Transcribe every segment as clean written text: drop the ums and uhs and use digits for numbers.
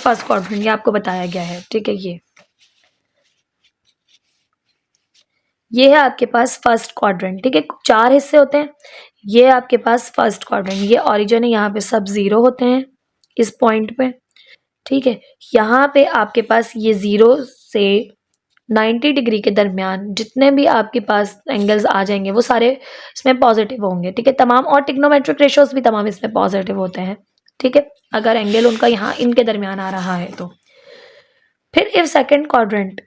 First quadrant, ये आपको बताया गया है, ठीक है। ये है आपके पास फर्स्ट क्वाड्रेंट, ठीक है। 4 हिस्से होते हैं, ये आपके पास फर्स्ट क्वाड्रेंट, ये ऑरिजिन है, यहाँ पे सब 0 होते हैं इस पॉइंट पे, ठीक है। यहाँ पे आपके पास ये 0 से 90 डिग्री के दरमियान जितने भी आपके पास एंगल्स आ जाएंगे वो सारे इसमें पॉजिटिव होंगे, ठीक है। तमाम और ट्रिग्नोमेट्रिक रेशियोज भी तमाम इसमें पॉजिटिव होते हैं, ठीक है, अगर एंगल उनका यहाँ इनके दरमियान आ रहा है तो। फिर इफ सेकेंड क्वाड्रेंट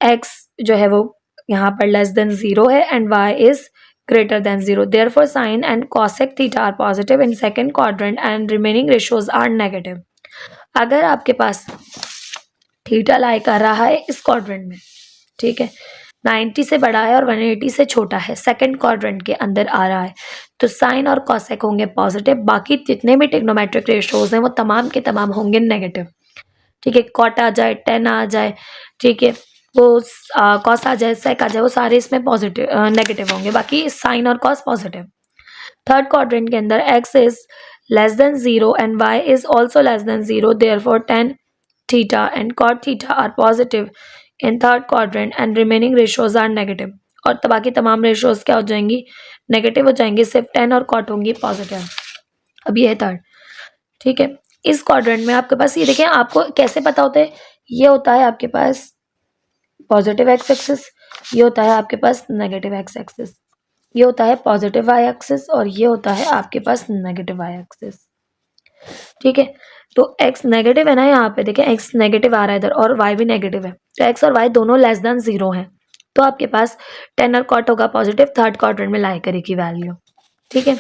x जो है वो यहाँ पर लेस देन 0 है and y is greater than 0, therefore sine and cosec theta are positive in second quadrant and remaining ratios are negative. अगर आपके पास थीटा लाई कर रहा है इस क्वाड्रेंट में, ठीक है, 90 से बड़ा है और 180 से छोटा है, सेकेंड क्वाड्रेंट के अंदर आ रहा है, तो साइन और कॉसेक होंगे पॉजिटिव, बाकी जितने भी ट्रिग्नोमेट्रिक रेशियोज हैं वो तमाम के तमाम होंगे नेगेटिव, ठीक है। कॉट आ जाए, टेन आ जाए, ठीक है, वो कॉस आ जाए, सेक आ जाए, वो सारे इसमें पॉजिटिव नेगेटिव होंगे, बाकी साइन और कॉस पॉजिटिव। थर्ड क्वाड्रेंट के अंदर x is less than 0 and y is also less than 0, therefore tan theta and cot theta are positive in third quadrant and remaining ratios are negative. और बाकी तमाम ratios क्या हो जाएंगी, negative हो जाएंगी, सिर्फ tan और cot होंगी पॉजिटिव। अब ये है थर्ड, ठीक है। इस क्वाड्रेंट में आपके पास ये देखें, आपको कैसे पता होता है, ये होता है आपके पास पॉजिटिव एक्स एक्सिस, ये होता है आपके पास नेगेटिव एक्स एक्सिस, ये होता है पॉजिटिव वाई एक्सिस और ये होता है आपके पास नेगेटिव वाई एक्सिस, ठीक है। तो x नेगेटिव है ना, यहाँ पे देखें x नेगेटिव आ रहा है इधर और y भी नेगेटिव है, तो x और y दोनों लेस देन 0 हैं, तो आपके पास tan और cot होगा पॉजिटिव, थर्ड क्वाड्रेंट में लाई करेगी वैल्यू, ठीक है।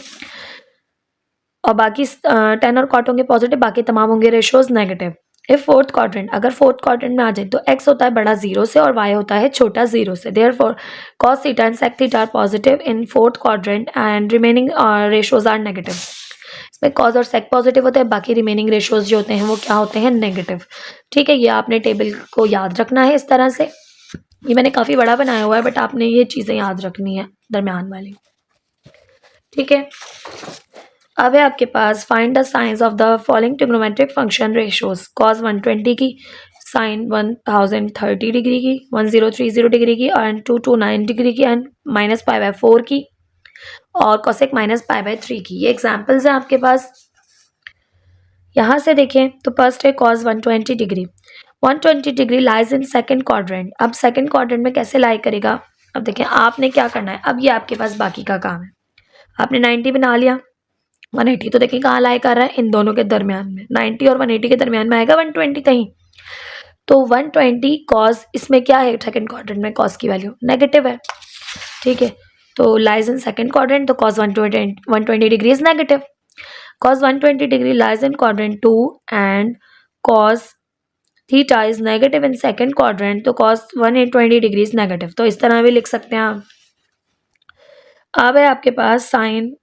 और बाकी tan और cot होंगे पॉजिटिव, बाकी तमाम होंगे ratios negative. If fourth quadrant, अगर फोर्थ क्वाड्रेंट में आ जाए तो x होता है बड़ा 0 से और y होता है छोटा 0 से, therefore cos theta and sec theta are positive in fourth quadrant and remaining ratios are negative. इसमें cos और sec पॉजिटिव होते हैं, बाकी रिमेनिंग रेशियोज जो होते हैं वो क्या होते हैं, नेगेटिव, ठीक है। ये आपने टेबल को याद रखना है इस तरह से, ये मैंने काफ़ी बड़ा बनाया हुआ है बट आपने ये चीज़ें याद रखनी है दरमियान वाली, ठीक है। अब है आपके पास find the sines of the following trigonometric function ratios, cos 120 की, साइन 1030 डिग्री की, 1030 डिग्री की एंड 229 डिग्री की एंड -π/4 की और cosec -π/3 की। ये एग्जाम्पल्स हैं आपके पास। यहाँ से देखें तो फर्स्ट है cos 120 degree, 120 degree lies in second quadrant. अब सेकेंड क्वाड्रेंट में कैसे लाई करेगा, अब देखें आपने क्या करना है, अब ये आपके पास बाकी का काम है। आपने 90 बना लिया, 180 तो देखिए कहाँ लाई कर रहा है, इन दोनों के दरमियान में, 90 और 180 के दरमियान में आएगा 120 कहीं, तो 120 कॉस, इसमें क्या है सेकंड क्वाड्रेंट में कॉस की वैल्यू नेगेटिव है, ठीक है। तो लाइज इन सेकंड क्वाड्रेंट, तो cos 120 degree is negative, cos 120 degree lies in quadrant 2 and cos theta is negative in second quadrant, तो cos 120 डिग्री इज नेगेटिव, तो इस तरह भी लिख सकते हैं आप। अब है आपके पास साइन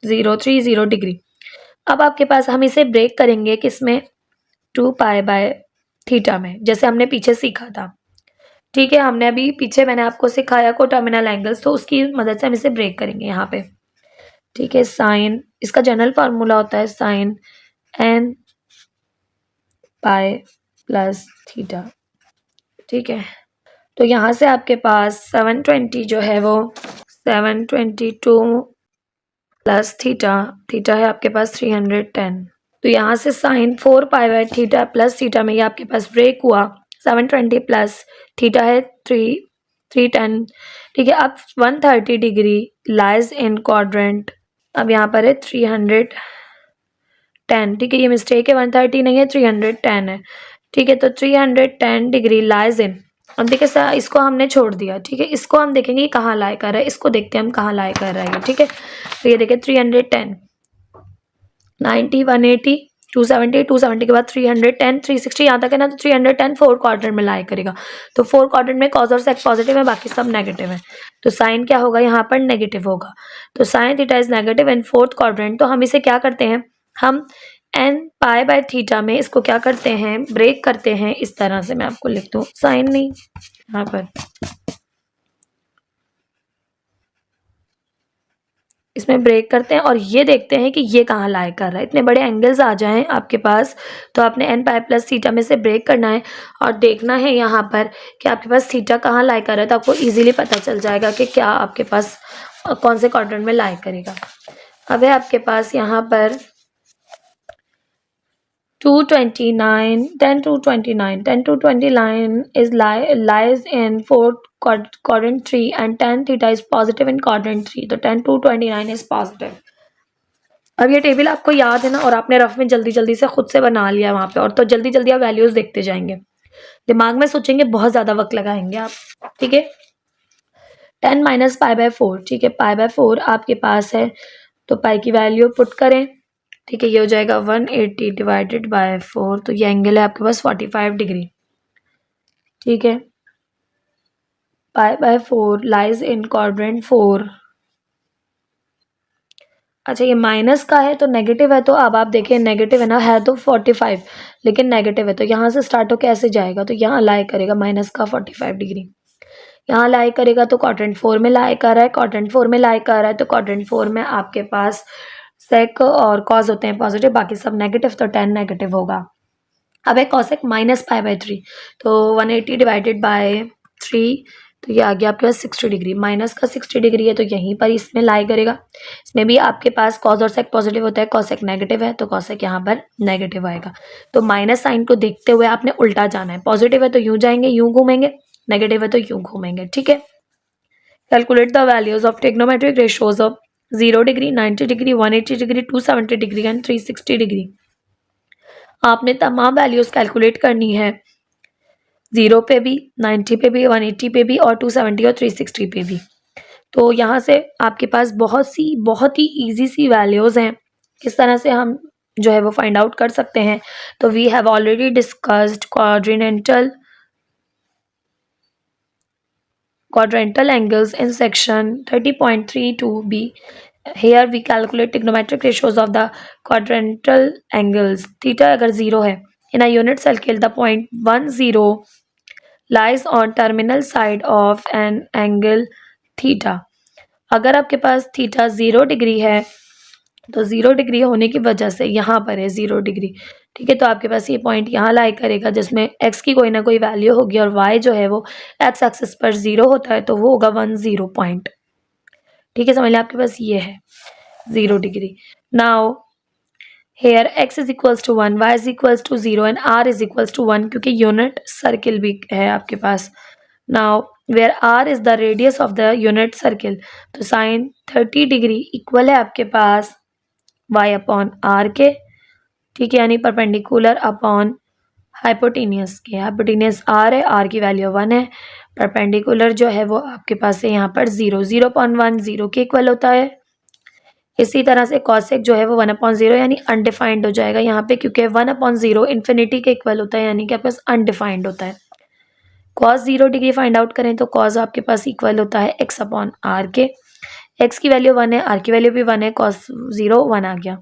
1030 डिग्री, अब आपके पास हम इसे ब्रेक करेंगे किसमें, 2π/थीटा में, जैसे हमने पीछे सीखा था, ठीक है। हमने अभी पीछे मैंने आपको सिखाया को टर्मिनल एंगल्स, तो उसकी मदद से हम इसे ब्रेक करेंगे यहाँ पे, ठीक है। साइन, इसका जनरल फार्मूला होता है साइन n π+θ, ठीक है। तो यहाँ से आपके पास 720 जो है वो 722 प्लस थीटा है आपके पास 310, तो यहाँ से साइन 4π/θ प्लस थीटा में ये आपके पास ब्रेक हुआ, 720 प्लस थीटा है 310, ठीक है। अब 130 डिग्री लाइज इन क्वाड्रेंट, अब यहाँ पर है 310, ठीक है, ये मिस्टेक है, 130 नहीं है 310 है, ठीक है। तो 310 डिग्री लाइज इन, अब देखिए सर इसको हमने छोड़ दिया, ठीक है, इसको हम देखेंगे कहाँ लाई कर रहा है, इसको देखते हैं हम कहाँ लाई कर रहा है, ठीक है। तो ये देखिए 310, 90, 180, 270 के बाद 310, 360 यहाँ तक है ना, तो 310 फोर्थ क्वाड्रेंट में लाई करेगा, तो फोर्थ क्वाड्रेंट में cos और sec पॉजिटिव है, बाकी सब नेगेटिव है, तो साइन क्या होगा यहाँ पर नेगेटिव होगा, तो sine theta is negative in fourth quadrant. तो हम इसे क्या करते हैं, हम n π/θ में इसको क्या करते हैं, ब्रेक करते हैं, इस तरह से मैं आपको लिख दूँ, साइन नहीं यहाँ पर, इसमें ब्रेक करते हैं और ये देखते हैं कि ये कहाँ लाई कर रहा है। इतने बड़े एंगल्स आ जाएं आपके पास तो आपने एन पाई प्लस थीटा में से ब्रेक करना है और देखना है यहाँ पर कि आपके पास थीटा कहाँ लाई कर रहा है, तो आपको इजीली पता चल जाएगा कि क्या आपके पास कौन से क्वाड्रेंट में लाई करेगा। अब है आपके पास यहाँ पर 229, 10 to 29, 10 to 29 is lies in fourth quadrant 3 and tan theta is positive in quadrant 3, तो 10 to 29 is positive। अब ये टेबल आपको याद है ना, और आपने रफ में जल्दी जल्दी से खुद से बना लिया वहाँ पे, और तो जल्दी जल्दी आप वैल्यूज देखते जाएंगे, दिमाग में सोचेंगे, बहुत ज़्यादा वक्त लगाएंगे आप। ठीक है, 10 माइनस पाई बाय 4, ठीक है, पाई बाय 4 आपके पास है तो पाई की वैल्यू पुट करें। ठीक है, ये हो जाएगा 180 डिवाइडेड बाय 4, तो ये एंगल है आपके पास 45 डिग्री। ठीक है, pi by 4 lies in quadrant 4। अच्छा, ये माइनस का है तो नेगेटिव है, तो अब आप देखिए नेगेटिव है ना, है तो 45 लेकिन नेगेटिव है, तो यहाँ से स्टार्ट होकर ऐसे जाएगा तो यहाँ लाई करेगा माइनस का 45 डिग्री, यहाँ लाई करेगा तो क्वाड्रेंट 4 में लाई कर रहा है, क्वाड्रेंट 4 में लाई कर रहा है, तो क्वाड्रेंट 4 में आपके पास सेक और कॉज होते हैं पॉजिटिव, बाकी सब नेगेटिव, तो 10 नेगेटिव होगा। अब है कॉसेक माइनस पाई बाय 3, तो 180 डिवाइडेड बाय 3, तो ये आ गया आपके पास 60 डिग्री, माइनस का 60 डिग्री है तो यहीं पर इसमें लाई करेगा। इसमें भी आपके पास कॉस और सेक पॉजिटिव होता है, कॉसेक नेगेटिव है तो कॉसेक यहाँ पर नेगेटिव आएगा। तो माइनस साइन को देखते हुए आपने उल्टा जाना है, पॉजिटिव है तो यूँ जाएंगे, यूँ घूमेंगे, नेगेटिव है तो यूँ घूमेंगे। ठीक है, calculate the values of trigonometric ratios of 0 degree, 90 degree, 180 degree, 270 degree and 360 degree. आपने तमाम वैल्यूज कैलकुलेट करनी है, 0 पे भी, 90 पे भी, 180 पे भी और 270 और 360 पे भी। तो यहाँ से आपके पास बहुत ही ईजी सी वैल्यूज़ हैं, इस तरह से हम जो है वो फाइंड आउट कर सकते हैं। तो we have already discussed quadrantal angles in section 30.32b. Here we calculate trigonometric ratios of the quadrantal angles. Theta अगर 0 है, in a unit circle the point 10 lies on terminal side of an angle theta. अगर आपके पास theta 0 degree है तो 0 degree होने की वजह से यहाँ पर है 0 डिग्री। ठीक है, तो आपके पास ये पॉइंट यहाँ लाई करेगा जिसमें x की कोई ना कोई वैल्यू होगी और y जो है वो x एक्सिस पर 0 होता है तो वो होगा 10 पॉइंट। ठीक है, समझ लिया, आपके पास ये है 0 degree. Now here x is equals to 1, y is equals to 0 and r is equals to 1, क्योंकि यूनिट सर्किल भी है आपके पास। Now where r is the radius of the unit circle, तो साइन 30 डिग्री इक्वल है आपके पास y upon r के। ठीक है, यानी परपेंडिकुलर अपॉन हाइपोटेनियस के, हाइपोटेनियस r है, r की वैल्यू 1 है, परपेंडिकुलर जो है वो आपके पास है यहाँ पर 0, 0.1 0 के इक्वल होता है। इसी तरह से कॉसेक जो है वो 1/0 यानी अनडिफाइंड हो जाएगा यहाँ पे, क्योंकि 1/0 इन्फिनिटी के इक्वल होता है, यानी कि आपके पास अनडिफाइंड होता है। कॉस 0 डिग्री फाइंड आउट करें तो कॉस आपके पास इक्वल होता है x अपॉन आर के। x की वैल्यू 1 है, r की वैल्यू भी 1 है, कॉस 0 1 आ गया।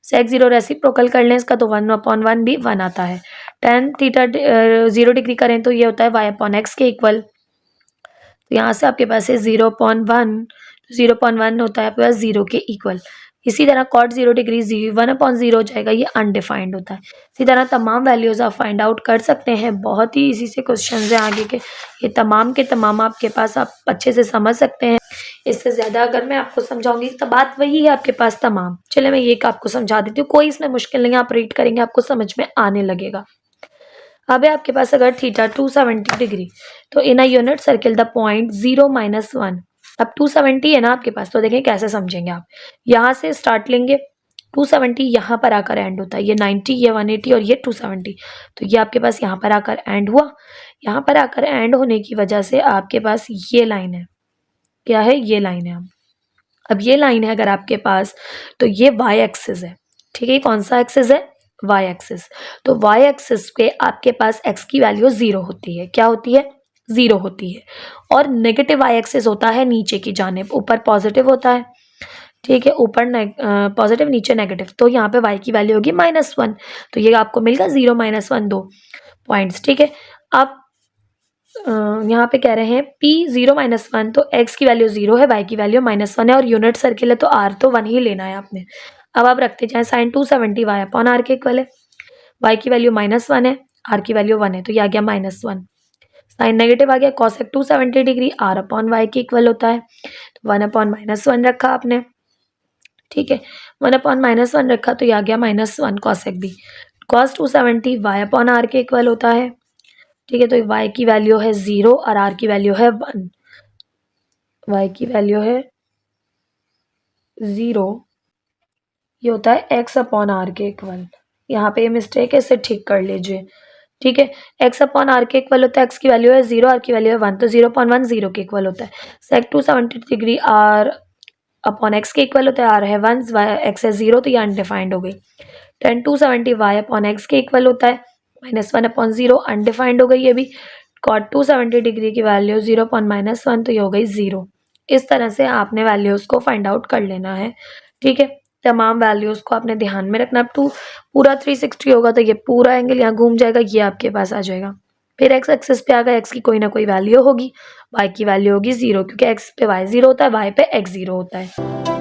सेक 0 रेसिप्रोकल कर लें इसका तो 1/1 भी 1 आता है। tan थीटा 0 डिग्री करें तो ये होता है y अपॉन एक्स के इक्वल। तो यहाँ से आपके पास है 0.1, 0.1 होता है आपके पास 0 के इक्वल। इसी तरह कॉट 0 डिग्री 1/0 हो जाएगा, ये अनडिफाइंड होता है। इसी तरह तमाम वैल्यूज़ आप फाइंड आउट कर सकते हैं, बहुत ही इजी से क्वेश्चन हैं आगे के, ये तमाम के तमाम आपके पास आप अच्छे से समझ सकते हैं। इससे ज़्यादा अगर मैं आपको समझाऊंगी तो बात वही है आपके पास तमाम। चले मैं ये आपको समझा देती हूँ, कोई इसमें मुश्किल नहीं है, आप रीड करेंगे आपको समझ में आने लगेगा। अब है आपके पास अगर थीटा 270 डिग्री, तो in a unit circle the point 0-1। अब 270 है ना आपके पास, तो देखें कैसे समझेंगे आप। यहाँ से स्टार्ट लेंगे, 270 यहाँ पर आकर एंड होता है, ये 90, ये 180 और ये 270, तो ये आपके पास यहाँ पर आकर एंड हुआ। यहाँ पर आकर एंड होने की वजह से आपके पास ये लाइन है, क्या है, ये लाइन है। अब ये लाइन है अगर आपके पास, तो ये वाई एक्सिस है। ठीक है, कौन सा एक्सिस है, वाई एक्सिस। तो वाई एक्सिस पे आपके पास एक्स की वैल्यू 0 होती है, क्या होती है, 0 होती है। और नेगेटिव वाई एक्सिस होता है नीचे की जानिब, ऊपर पॉजिटिव होता है। ठीक है, ऊपर पॉजिटिव नीचे नेगेटिव, तो यहाँ पे y की वैल्यू होगी -1, तो ये आपको मिलेगा 0 -1 2 पॉइंट्स। ठीक है, अब यहाँ पे कह रहे हैं p 0 - 1 तो x की वैल्यू 0 है, y की वैल्यू -1 है और यूनिट सर्किल है तो r तो 1 ही लेना है आपने। अब आप रखते जाएं sin 270 y अपॉन r के इक्वल है, y की वैल्यू -1 है, r की वैल्यू 1 है तो ये आ गया -1। साइन नेगेटिव आ गया, cosec 270 degree r upon y के इक्वल होता है, तो 1 अपॉन -1 रखा आपने, ठीक है। 1 अपॉन -1 रखा तो ये आ गया -1 cosec b। cos 270 y upon r के इक्वल होता है, ठीक है। तो y की वैल्यू है 0 और r की वैल्यू है 1। y की वैल्यू है 0, ये होता है x अपॉन r के इक्वल। यहाँ पे ये मिस्टेक है, इसे ठीक कर लीजिए, ठीक है। x अपॉन r के इक्वल होता है, x की वैल्यू है 0, r की वैल्यू है 1, तो 0.1 0 के इक्वल होता है। sec 270 degree r upon x के इक्वल होता है, r है 1, x है 0 तो ये अनडिफाइंड हो गई। tan 270 y अपॉन x के इक्वल होता है, -1 अपॉन 0 अनडिफाइंड हो गई ये भी। cot 270 डिग्री की वैल्यू 0.1 तो ये हो गई 0। इस तरह से आपने वैल्यूज़ को फाइंड आउट कर लेना है, ठीक है। तमाम वैल्यूज़ को आपने ध्यान में रखना। अब पूरा 360 होगा तो ये पूरा एंगल यहाँ घूम जाएगा, ये आपके पास आ जाएगा। फिर x एक्सिस पे आगा, x की कोई ना कोई वैल्यू होगी, y की वैल्यू होगी 0 क्योंकि x पे y 0 होता है, y पे x 0 होता है।